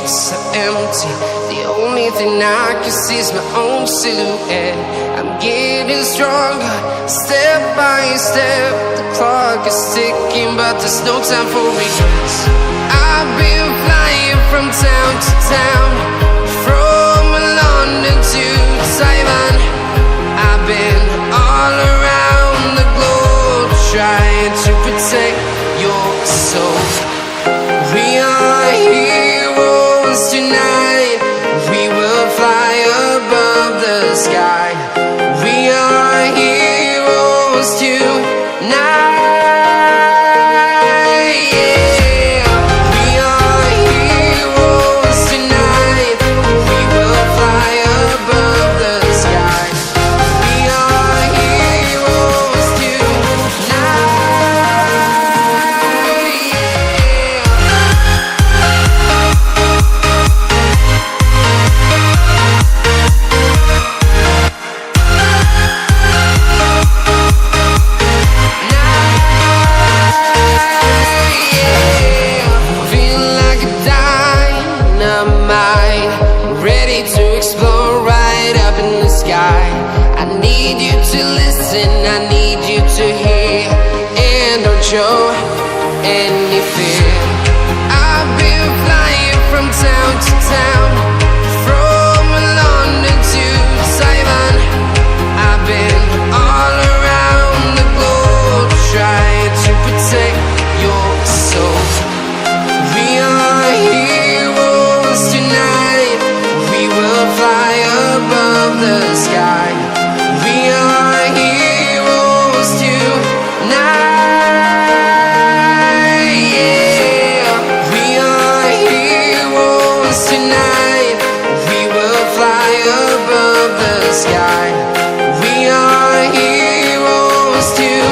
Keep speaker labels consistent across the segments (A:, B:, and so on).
A: streets are empty. The only thing I can see is my own silhouette. I'm getting stronger, step by step. The clock is ticking, but there's no time for regrets. I've been flying from town to town, from London to Taiwan. I've been all around the globe, trying to protect your soul. We are heroes tonight. We will fly above the sky. We are heroes tonight. Yeah. We are heroes tonight. We will fly above the sky. We are heroes tonight. Ready to explore right up in the sky. I need you to listen, I need you to hear, and don't show any fear. I've been flying from town to town, from London to Taiwan. I've been all around the globe, trying to protect your soul. We are heroes tonight. We will fly above the sky. We are heroes tonight. Yeah. We are heroes tonight. We will fly above the sky. We are heroes tonight.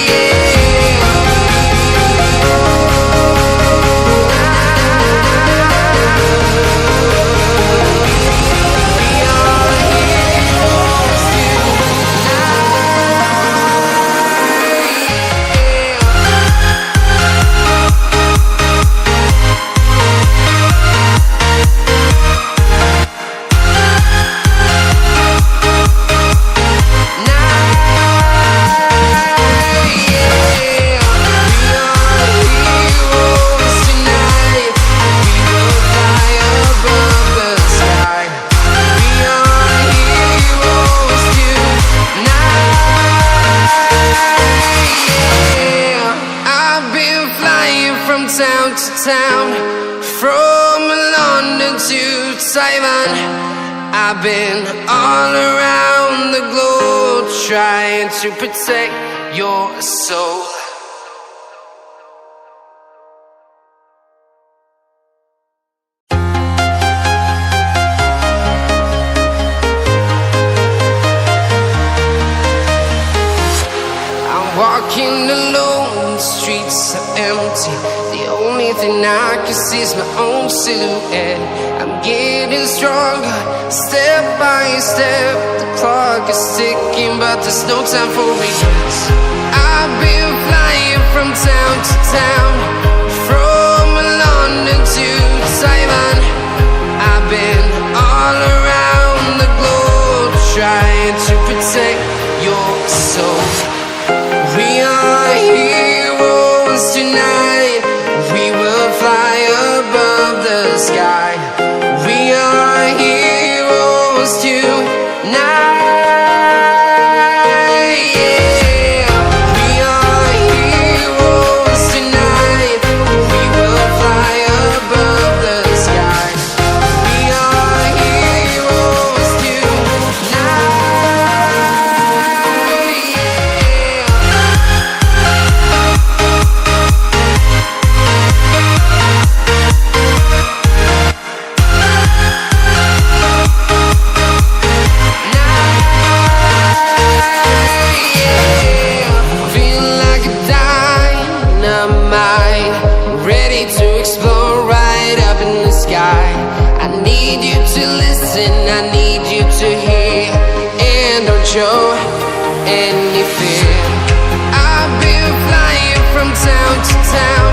A: Yeah. Town to town, from London to Taiwan. I've been all around the globe, trying to protect your soul. I'm walking alone, the streets are empty. The only thing I can see is my own silhouette. I'm getting stronger, step by step. The clock is ticking, but there's no time for regrets. I've been flying from town to town, from London to Taiwan. I've been all around the globe, trying to protect your soul. We are heroes tonight. We will fly above the sky. We are heroes tonight. Yeah. We are heroes tonight. We will fly above the sky. We are heroes tonight. show any fear. I've been flying from town to town,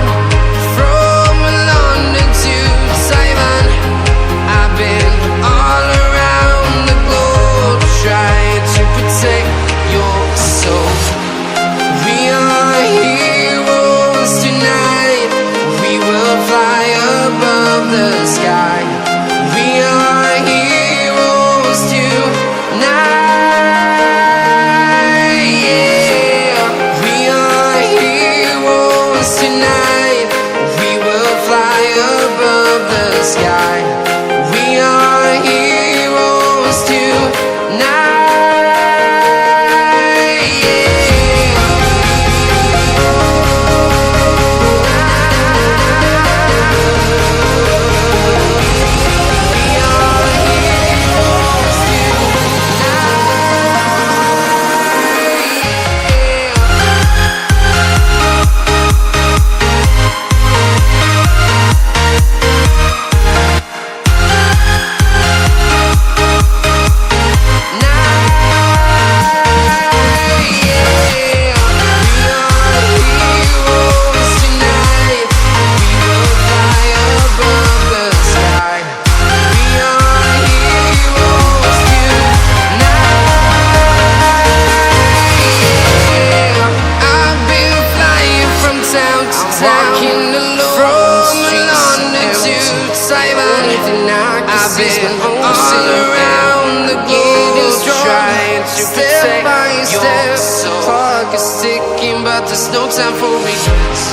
A: around the globe, trying to step by step. The clock is ticking, but there's no time for regrets.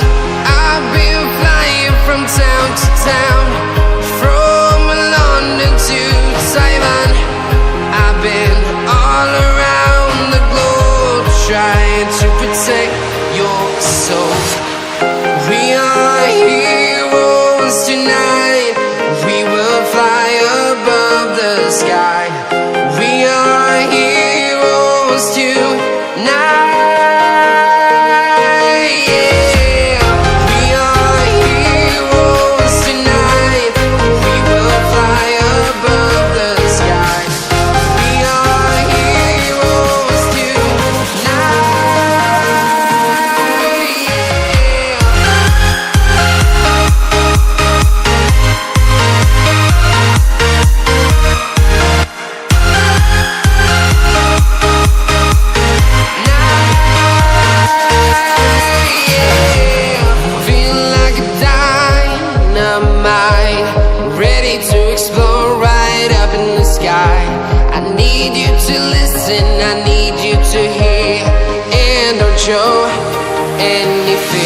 A: I've been flying from town to town, from London to Taiwan. I've been all around the globe, trying to protect your soul. We are heroes tonight. We will fly above the sky. We are heroes tonight. Yeah. We are heroes tonight. We will fly above the sky. We are heroes tonight. Ready to explore right up in the sky. I need you to listen, I need you to hear, and don't show anything.